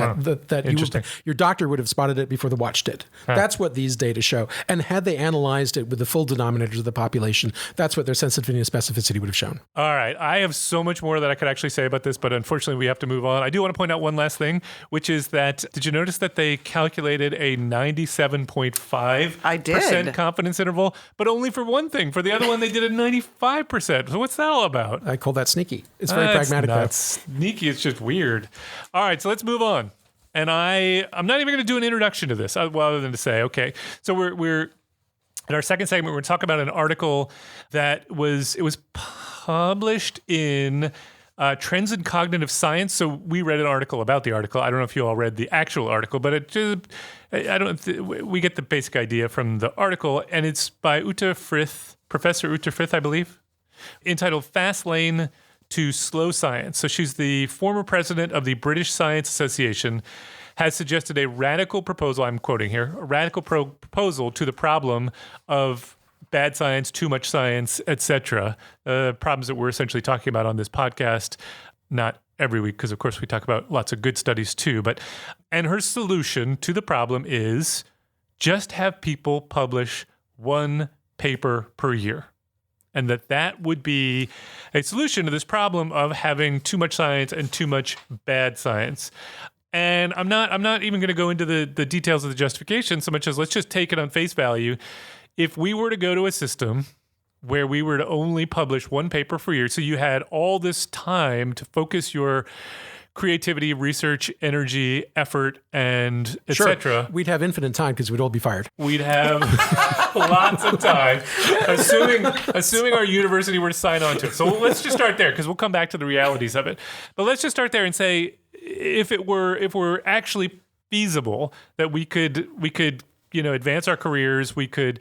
Your doctor would have spotted it before the watch did. That's what these data show. And had they analyzed it with the full denominators of the population, that's what their sensitivity and specificity would have shown. All right, I have so much more that I could actually say about this, but unfortunately we have to move on. I do want to point out one last thing, which is that, did you notice that they calculated a 97.5% confidence interval, but only for one thing. For the other one, they did a 95%. So what's that all about? I call that sneaky. It's very pragmatic. That's sneaky. It's just weird. All right, so let's move on. And I'm not even going to do an introduction to this, other than to say, okay. So we're in our second segment. We're going to talk about an article that was published in Trends in Cognitive Science. So we read an article about the article. I don't know if you all read the actual article, but we get the basic idea from the article, and it's by Professor Ute Frith, I believe, entitled "Fast Lane to Slow Science." So she's the former president of the British Science Association, has suggested a radical proposal, I'm quoting here, a radical proposal to the problem of bad science, too much science, etc. Problems that we're essentially talking about on this podcast, not every week, because of course we talk about lots of good studies too. And her solution to the problem is just have people publish one paper per year. And that would be a solution to this problem of having too much science and too much bad science. And I'm not even going to go into the details of the justification so much as let's just take it on face value. If we were to go to a system where we were to only publish one paper per year. So you had all this time to focus your creativity, research, energy, effort, and etc. We'd have infinite time because we'd all be fired. We'd have lots of time, assuming our university were to sign on to it. So let's just start there because we'll come back to the realities of it. But let's just start there and say, if it were actually feasible that we could advance our careers, we could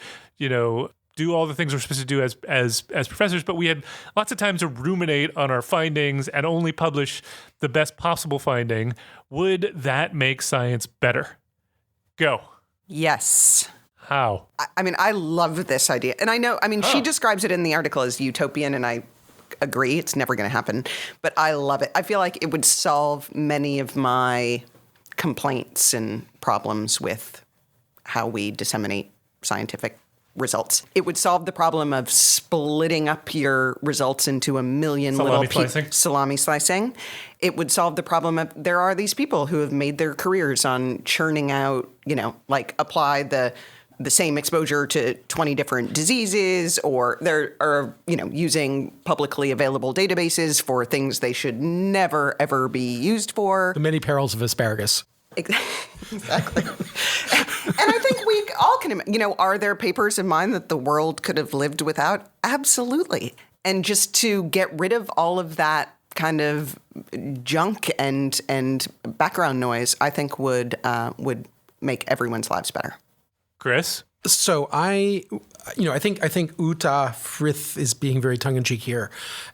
do all the things we're supposed to do as professors, but we had lots of time to ruminate on our findings and only publish the best possible finding. Would that make science better? Go. Yes. How? I mean, I love this idea. And I know, she describes it in the article as utopian, and I agree. It's never going to happen. But I love it. I feel like it would solve many of my complaints and problems with how we disseminate scientific results. It would solve the problem of splitting up your results into a million salami slicing. It would solve the problem of there are these people who have made their careers on churning out, apply the same exposure to 20 different diseases, or they're using publicly available databases for things they should never, ever be used for. The many perils of asparagus. Exactly. And I think we all can, are there papers of mine that the world could have lived without? Absolutely. And just to get rid of all of that kind of junk and background noise, I think would make everyone's lives better. Chris? So I think Uta Frith is being very tongue-in-cheek here,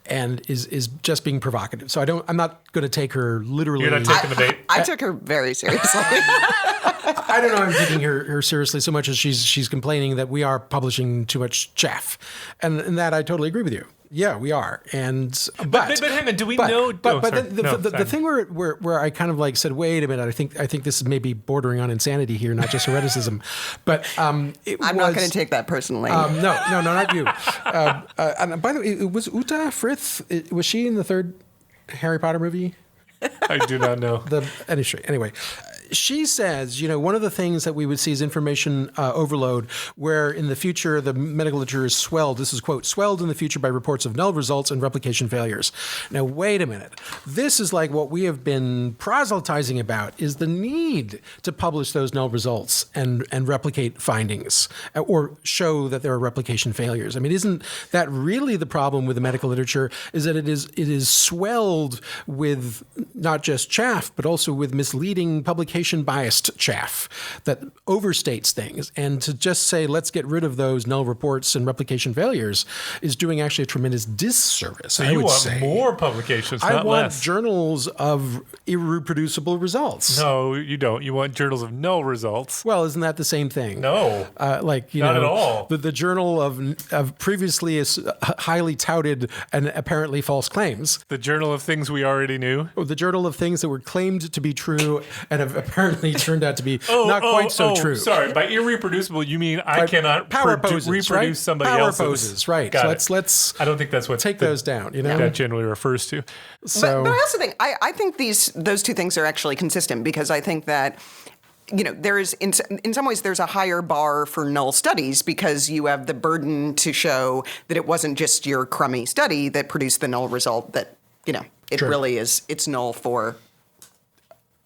and is just being provocative. So I'm not going to take her literally. You're not taking the bait. I took her very seriously. I don't know. I'm taking her seriously so much as she's complaining that we are publishing too much chaff, and that I totally agree with you. Yeah, we are. But hang on, do we know? The thing where I kind of said, wait a minute, I think this is maybe bordering on insanity here, not just hereticism. But I'm not going to take that personally. No, not you. And by the way, was Uta Frith? Was she in the third Harry Potter movie? I do not know. Anyway. She says, one of the things that we would see is information overload, where in the future the medical literature is swelled. This is, quote, swelled in the future by reports of null results and replication failures. Now, wait a minute. This is like what we have been proselytizing about, is the need to publish those null results and replicate findings, or show that there are replication failures. I mean, isn't that really the problem with the medical literature, is that it is swelled with not just chaff, but also with misleading publication biased chaff that overstates things. And to just say, let's get rid of those null reports and replication failures is doing actually a tremendous disservice. So you want more publications, not less. I want journals of irreproducible results. No, you don't. You want journals of null results. Well, isn't that the same thing? No. Not at all. The journal of previously highly touted and apparently false claims. The journal of things we already knew. The journal of things that were claimed to be true and have apparently turned out to be not quite so true. Sorry, by irreproducible you mean I cannot reproduce somebody else's. Power poses, right. So let's I don't think that's what take those down, that generally refers to. So, but I also think I think those two things are actually consistent, because I think that there is in some ways there's a higher bar for null studies, because you have the burden to show that it wasn't just your crummy study that produced the null result, that it really is, it's null for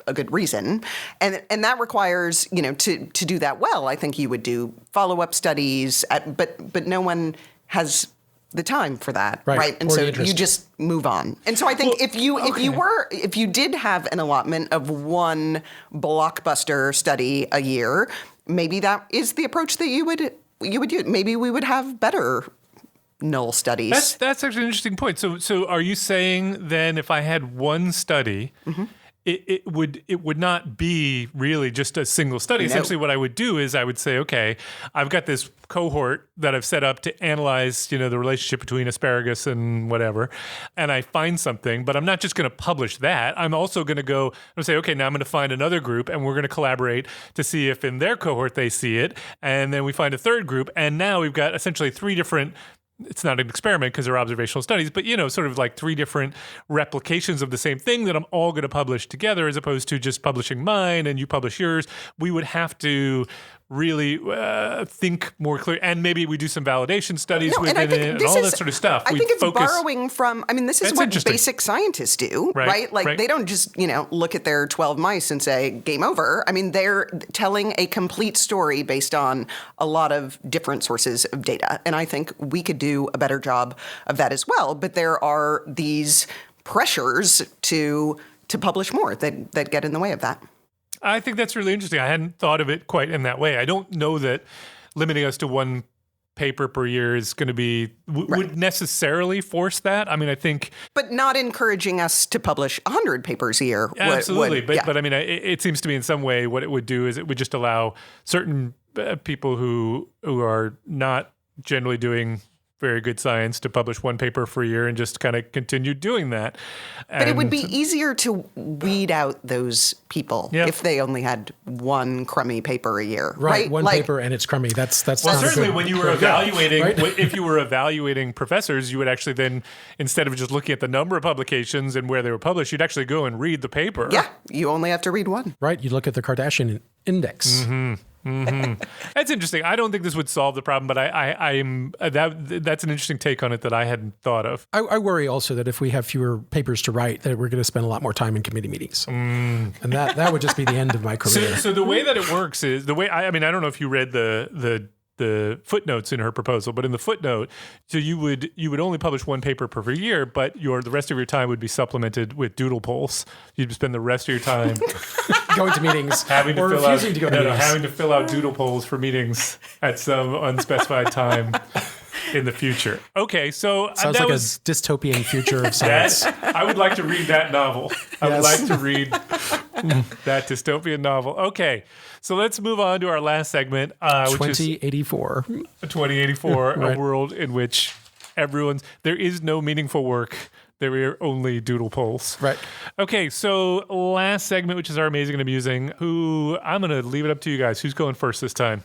a good reason. And that requires, to do that well, I think you would do follow-up studies, but no one has the time for that, right? And so you just move on. And so I think if you did have an allotment of one blockbuster study a year, maybe that is the approach that you would use. Maybe we would have better null studies. That's actually an interesting point. So are you saying then, if I had one study, mm-hmm. It would not be really just a single study. No. Essentially what I would do is I would say, okay, I've got this cohort that I've set up to analyze, the relationship between asparagus and whatever, and I find something, but I'm not just going to publish that. I'm also going to go and say, okay, now I'm going to find another group, and we're going to collaborate to see if in their cohort they see it, and then we find a third group, and now we've got essentially three different. It's not an experiment because they're observational studies, but, sort of like three different replications of the same thing that I'm all going to publish together, as opposed to just publishing mine and you publish yours. We would have to really think more clearly, and maybe we do some validation studies within it and all that sort of stuff. I think it's borrowing from, this is what basic scientists do, right? Like they don't just, look at their 12 mice and say, game over. They're telling a complete story based on a lot of different sources of data. And I think we could do a better job of that as well. But there are these pressures to publish more that get in the way of that. I think that's really interesting. I hadn't thought of it quite in that way. I don't know that limiting us to one paper per year is going to be would necessarily force that. I think, but not encouraging us to publish 100 papers a year. Absolutely, but it seems to me in some way what it would do is it would just allow certain people who are not generally doing very good science to publish one paper for a year and just kind of continue doing that. But it would be easier to weed out those people if they only had one crummy paper a year. Right. One paper and it's crummy. That's well, not certainly good, when you were evaluating, if you were evaluating professors, you would actually then, instead of just looking at the number of publications and where they were published, you'd actually go and read the paper. Yeah. You only have to read one. Right. You look at the Kardashian index. Mm-hmm. That's interesting. I don't think this would solve the problem, but that's an interesting take on it that I hadn't thought of. I worry also that if we have fewer papers to write, that we're going to spend a lot more time in committee meetings, and that would just be the end of my career. So the way that it works is the way. I don't know if you read the footnotes in her proposal, but in the footnote, so you would only publish one paper per year, but the rest of your time would be supplemented with doodle polls. You'd spend the rest of your time going to meetings having or refusing to go to meetings. Having to fill out doodle polls for meetings at some unspecified time in the future. Okay, so sounds like a dystopian future of science. Yes, I would like to read that novel. I would like to read that dystopian novel. Okay, so let's move on to our last segment, which is 2084. 2084, a world in which there is no meaningful work. There are only doodle polls. Right. Okay, so last segment, which is our amazing and amusing. I'm going to leave it up to you guys. Who's going first this time?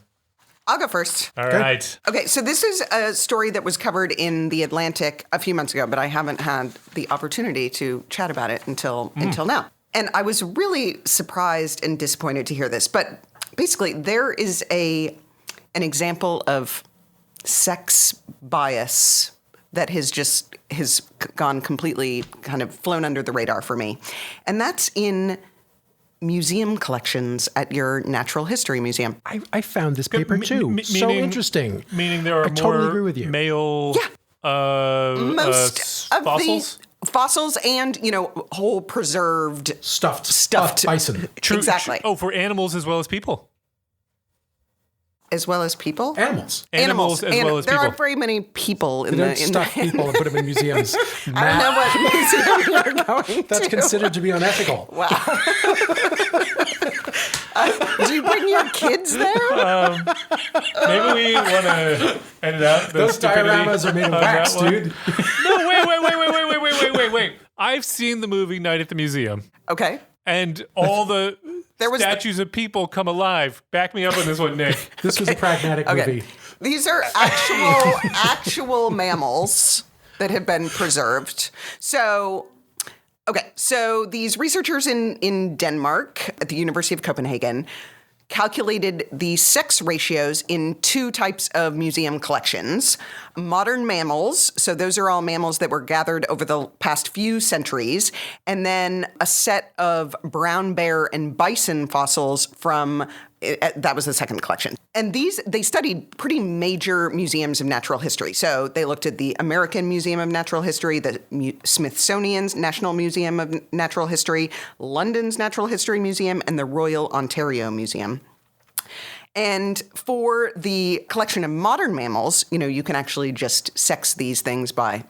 I'll go first. All right. Okay, so this is a story that was covered in The Atlantic a few months ago, but I haven't had the opportunity to chat about it until now. And I was really surprised and disappointed to hear this. But basically, there is an example of sex bias that has gone completely kind of flown under the radar for me. And that's in museum collections at your Natural History Museum. I found this paper too. So interesting. Meaning there are I totally agree with you. Male most of fossils? The fossils and, whole preserved stuffed bison. Exactly. Oh, for animals as well as people. As well as people? Animals as well as people. There aren't very many people in they don't stuff people and put them in museums. I don't know what museum you're going That's to. considered to be unethical. Wow. Do you bring your kids there? Maybe we want to edit out those dioramas are made of wax, dude. No, wait. I've seen the movie Night at the Museum. Okay. And all the statues of people come alive. Back me up on this one, Nick. This was a pragmatic movie. These are actual mammals that have been preserved. So these researchers in Denmark at the University of Copenhagen calculated the sex ratios in two types of museum collections. Modern mammals, so those are all mammals that were gathered over the past few centuries, and then a set of brown bear and bison fossils from that was the second collection. And they studied pretty major museums of natural history. So they looked at the American Museum of Natural History, the Smithsonian's National Museum of Natural History, London's Natural History Museum, and the Royal Ontario Museum. And for the collection of modern mammals, you can actually just sex these things by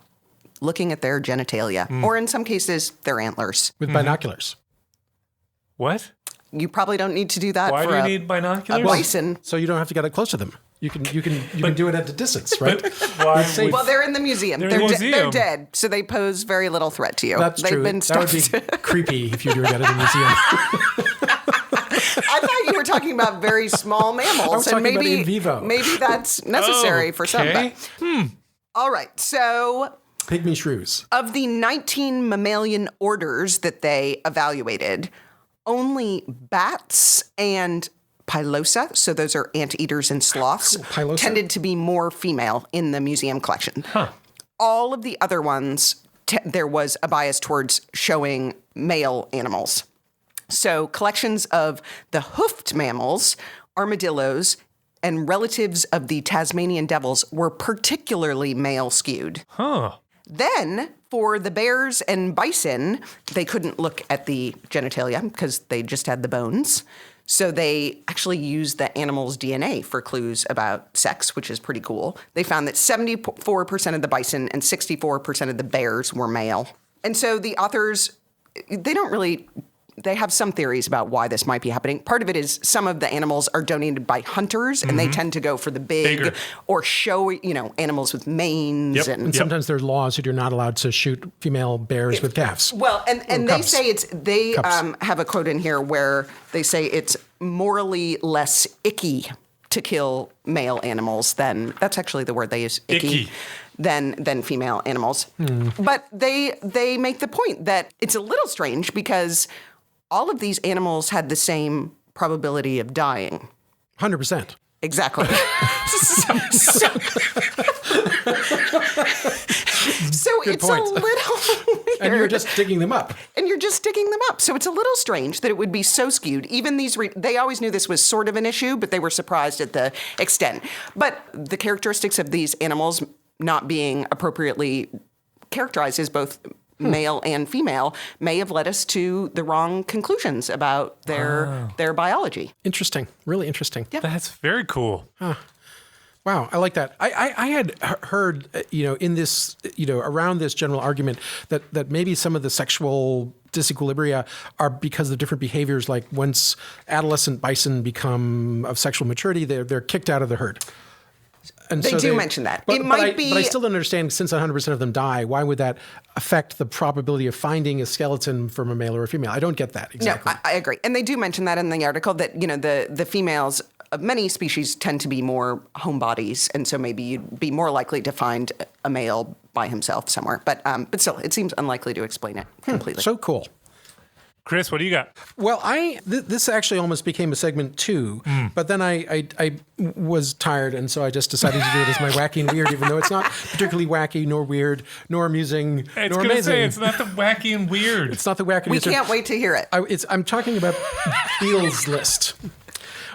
looking at their genitalia, or in some cases, their antlers. With binoculars. What? You probably don't need to do that. Why do you need binoculars? A bison. So you don't have to get it close to them. You can do it at a distance, right? Why? Well, they're in the museum. They're dead, so they pose very little threat to you. That's true. That would be creepy if you were doing that in a museum. I thought you were talking about very small mammals. I was talking about in vivo. Maybe that's necessary for some. All right, so pygmy shrews. Of the 19 mammalian orders that they evaluated, only bats and pilosa, so those are anteaters and sloths, Pilosa. tended to be more female in the museum collection. All of the other ones, there was a bias towards showing male animals. So collections of the hoofed mammals, armadillos, and relatives of the Tasmanian devils were particularly male skewed. Then, for the bears and bison, they couldn't look at the genitalia because they just had the bones. So they actually used the animal's DNA for clues about sex, which is pretty cool. They found that 74% of the bison and 64% of the bears were male. And so the authors, they have some theories about why this might be happening. Part of it is some of the animals are donated by hunters, and they tend to go for the bigger or show, animals with manes. And sometimes there's laws that you're not allowed to shoot female bears with calves. Well, and they say they Cubs. have a quote in here where they say it's morally less icky to kill male animals than, that's actually the word they use, icky. Than female animals. But they make the point that it's a little strange because all of these animals had the same probability of dying. 100%. Exactly. So it's point. a little weird. And you're just digging them up. So it's a little strange that it would be so skewed. Even these, they always knew this was sort of an issue, but they were surprised at the extent. But the characteristics of these animals not being appropriately characterized as both male and female may have led us to the wrong conclusions about their biology. Interesting. Really interesting. Yeah. That's very cool. Wow, I like that. I had heard, in this, around this general argument that maybe some of the sexual disequilibria are because of different behaviors. Like once adolescent bison become of sexual maturity, they're kicked out of the herd. And They do mention that. But, It might but I still don't understand, since 100% of them die, why would that affect the probability of finding a skeleton from a male or a female? I don't get that exactly. No, I agree. And they do mention that in the article that, the females of many species tend to be more homebodies. And so maybe you'd be more likely to find a male by himself somewhere. But still, it seems unlikely to explain it completely. So cool. Chris, what do you got? Well, this actually almost became a segment too, but then I was tired, and so I just decided to do it as my wacky and weird, even though it's not particularly wacky, nor weird, nor amusing, It's nor going to amazing. say it's not the wacky and weird. It's not the wacky. We can't wait to hear it. I'm talking about Beale's List.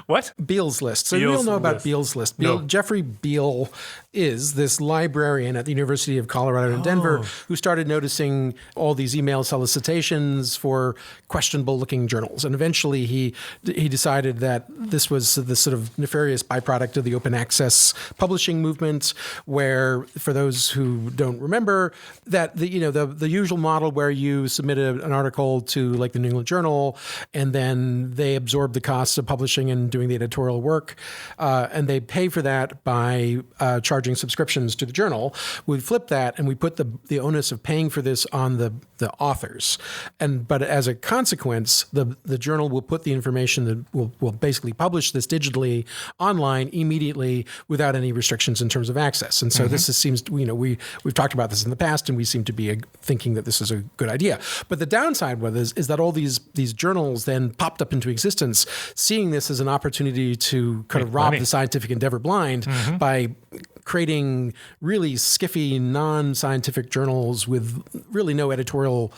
What? Beale's List. So you all Beale's know about List. Beale's List. No. Jeffrey Beale is this librarian at the University of Colorado in Denver who started noticing all these email solicitations for questionable-looking journals. And eventually he decided that this was the sort of nefarious byproduct of the open access publishing movement, where, for those who don't remember, that the usual model where you submit an article to like the New England Journal, and then they absorb the costs of publishing and doing the editorial work, and they pay for that by charging subscriptions to the journal. We flip that and we put the onus of paying for this on the authors. But as a consequence, the journal will put the information that will basically publish this digitally online immediately without any restrictions in terms of access. And so this seems, we've talked about this in the past, and we seem to be thinking that this is a good idea. But the downside is that all these journals then popped up into existence, seeing this as an opportunity to kind of rob money. the scientific endeavor blind by creating really skiffy, non-scientific journals with really no editorial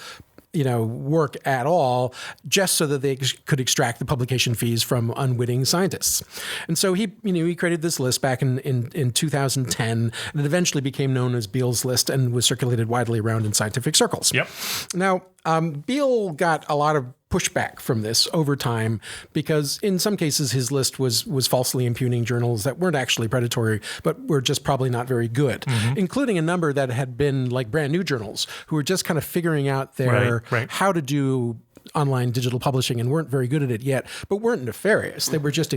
work at all, just so that they could extract the publication fees from unwitting scientists. And so he created this list back in 2010, and it eventually became known as Beale's List and was circulated widely around in scientific circles. Yep. Now, Beale got a lot of pushback from this over time, because in some cases his list was falsely impugning journals that weren't actually predatory, but were just probably not very good, including a number that had been like brand new journals who were just kind of figuring out their how to do online digital publishing and weren't very good at it yet, but weren't nefarious. They were just,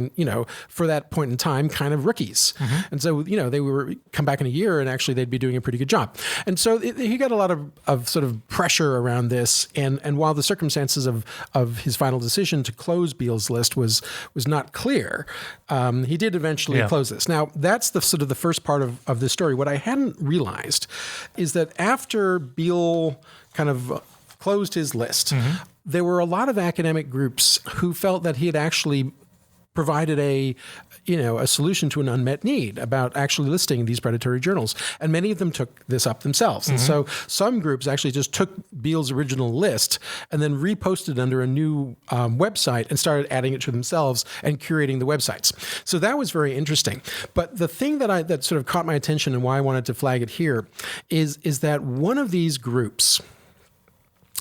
for that point in time, kind of rookies. And so, they were come back in a year and actually they'd be doing a pretty good job. And so he got a lot of sort of pressure around this. And while the circumstances of his final decision to close Beale's List was not clear, he did eventually close this. Now, that's the sort of the first part of this story. What I hadn't realized is that after Beale kind of closed his list, there were a lot of academic groups who felt that he had actually provided a solution to an unmet need about actually listing these predatory journals. And many of them took this up themselves. And so some groups actually just took Beall's original list and then reposted under a new website and started adding it to themselves and curating the websites. So that was very interesting. But the thing that sort of caught my attention and why I wanted to flag it here is that one of these groups,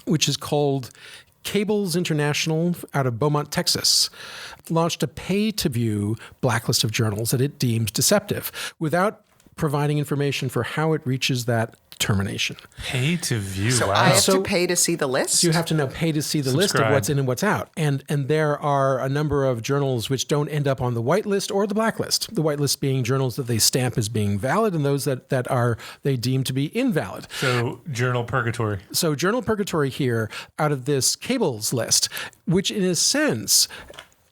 which is called Cables International out of Beaumont, Texas, launched a pay-to-view blacklist of journals that it deems deceptive without providing information for how it reaches that determination. Pay to view. So wow. I have to pay to see the list? You have to now pay to see the list of Subscribe. what's in and what's out. And there are a number of journals which don't end up on the whitelist or the blacklist. The whitelist being journals that they stamp as being valid and those that they deem to be invalid. So journal purgatory. So journal purgatory here out of this cables list, which in a sense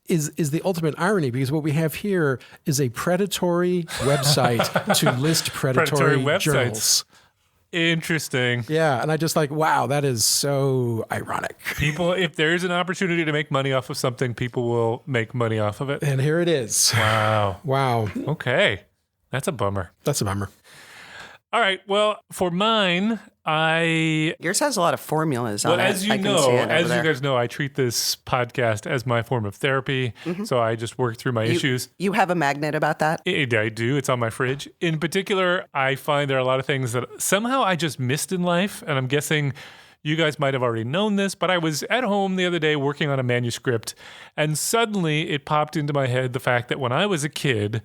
is the ultimate irony, because what we have here is a predatory website to list predatory websites. journals. Interesting. Yeah, and I just wow, that is so ironic. People, if there's an opportunity to make money off of something, people will make money off of it. And here it is. Wow. Wow, Okay. That's a bummer. that's a bummer. All right. Well, for mine, Yours has a lot of formulas on it. as you I can see it over you there. guys know, I treat this podcast as my form of therapy. So I just work through my issues. You have a magnet about that? I do. It's on my fridge. In particular, I find there are a lot of things that somehow I just missed in life. And I'm guessing you guys might have already known this, but I was at home the other day working on a manuscript, and suddenly it popped into my head the fact that when I was a kid,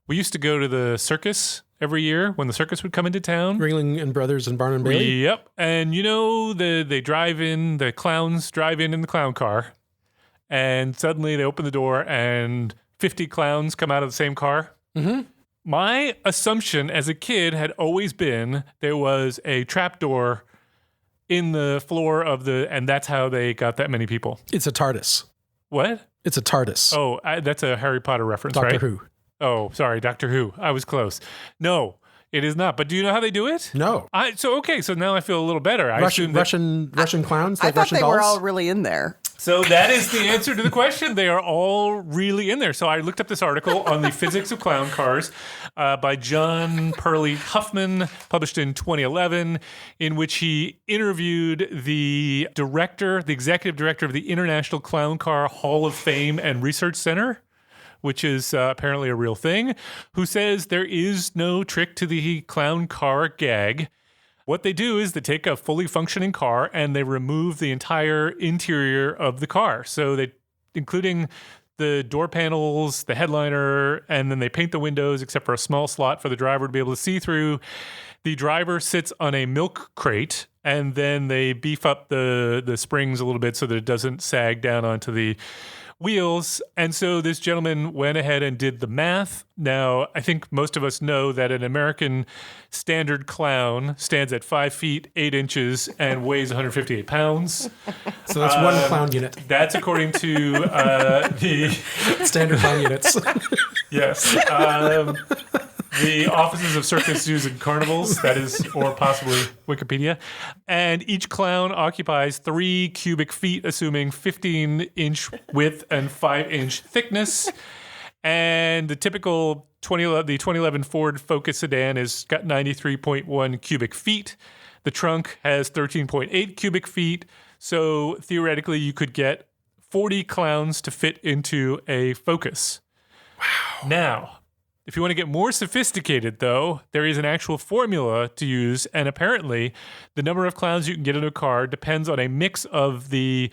we used to go to the circus every year when the circus would come into town. Ringling and Brothers and Barnum and Bailey. Yep. And the clowns drive in the clown car, and suddenly they open the door and 50 clowns come out of the same car. Mm-hmm. My assumption as a kid had always been there was a trapdoor in the floor and that's how they got that many people. It's a TARDIS. What? It's a TARDIS. Oh, that's a Harry Potter reference, Doctor right? Who. Oh, sorry, Doctor Who. I was close. No, it is not. But do you know how they do it? No. So now I feel a little better. Russian clowns, I like thought Russian they dolls. were all really in there. So that is the answer to the question. They are all really in there. So I looked up this article on the physics of clown cars by John Perley Huffman, published in 2011, in which he interviewed the executive director of the International Clown Car Hall of Fame and Research Center, which is apparently a real thing, who says there is no trick to the clown car gag. What they do is they take a fully functioning car and they remove the entire interior of the car. So including the door panels, the headliner, and then they paint the windows except for a small slot for the driver to be able to see through. The driver sits on a milk crate, and then they beef up the springs a little bit so that it doesn't sag down onto the wheels. And so this gentleman went ahead and did the math. Now, I think most of us know that an American standard clown stands at 5 feet, 8 inches and weighs 158 pounds. So that's one clown unit. That's according to the Standard clown units. Yes. The Offices of Circus, Zoos, and Carnivals, that is, or possibly Wikipedia. And each clown occupies 3 cubic feet, assuming 15-inch width and 5-inch thickness. And the typical 2011 Ford Focus sedan has got 93.1 cubic feet. The trunk has 13.8 cubic feet. So theoretically, you could get 40 clowns to fit into a Focus. Wow. Now, if you want to get more sophisticated, though, there is an actual formula to use, and apparently the number of clowns you can get in a car depends on a mix of the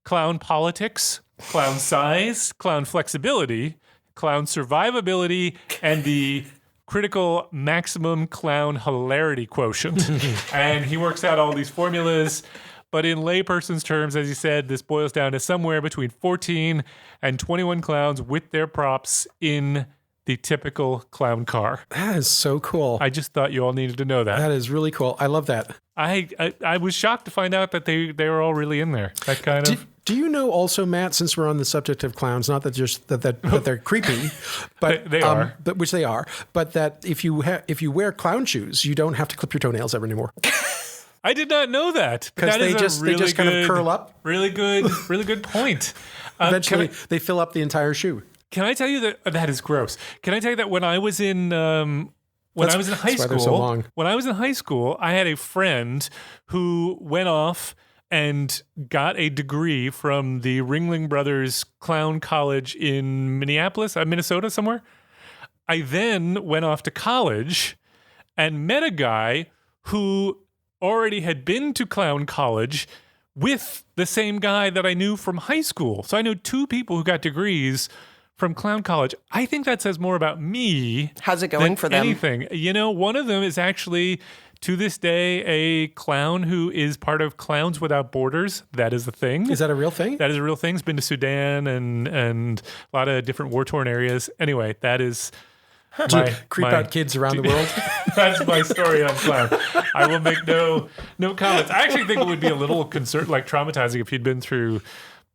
clown politics, clown size, clown flexibility, clown survivability, and the critical maximum clown hilarity quotient. And he works out all these formulas. But in layperson's terms, as you said, this boils down to somewhere between 14 and 21 clowns with their props in the typical clown car. That is so cool. I just thought you all needed to know that. That is really cool. I love that. I was shocked to find out that they were all really in there. That kind of. Do you know also, Matt, since we're on the subject of clowns, not that just that they're creepy, but They are. which they are, but that if you wear clown shoes, you don't have to clip your toenails ever anymore. I did not know that. Because they just kind of curl up. Really good point. Eventually, they fill up the entire shoe. Can I tell you that that is gross? Can I tell you that when I was in high that's why they're so long. when I was in high school, I had a friend who went off and got a degree from the Ringling Brothers Clown College in Minnesota somewhere. I then went off to college and met a guy who already had been to clown college with the same guy that I knew from high school. So I know two people who got degrees from clown college. I think that says more about me. How's it going than for them? anything. You know, one of them is actually to this day a clown who is part of Clowns Without Borders. That is the thing. Is that a real thing? That is a real thing. He's been to Sudan and a lot of different war-torn areas. Anyway, that is Creep out kids around the world. That's my story on clown. I will make no comments. I actually think it would be a little traumatizing if he'd been through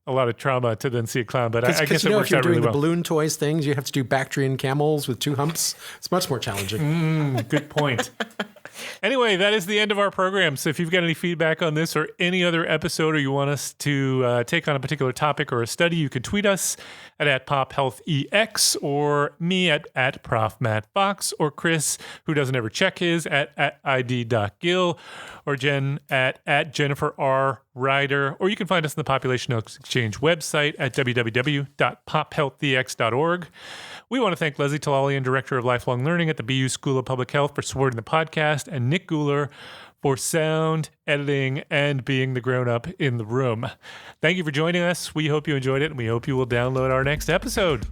a lot of trauma to then see a clown. But I guess it works if you're out doing really the well. balloon toys things, you have to do Bactrian camels with 2 humps. It's much more challenging. Good point. Anyway, that is the end of our program. So if you've got any feedback on this or any other episode, or you want us to take on a particular topic or a study, you can tweet us at PopHealthEX, or me at Prof. Matt Fox, or Chris, who doesn't ever check his, at id.gill, or Jen at Jennifer R. Ryder. Or you can find us on the Population Health Exchange website at www.pophealthex.org. We want to thank Leslie Talalian, Director of Lifelong Learning at the BU School of Public Health, for supporting the podcast, and Nick Guler for sound, editing, and being the grown-up in the room. Thank you for joining us. We hope you enjoyed it, and we hope you will download our next episode.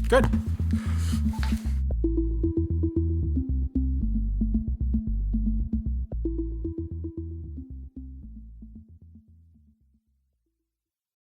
Good.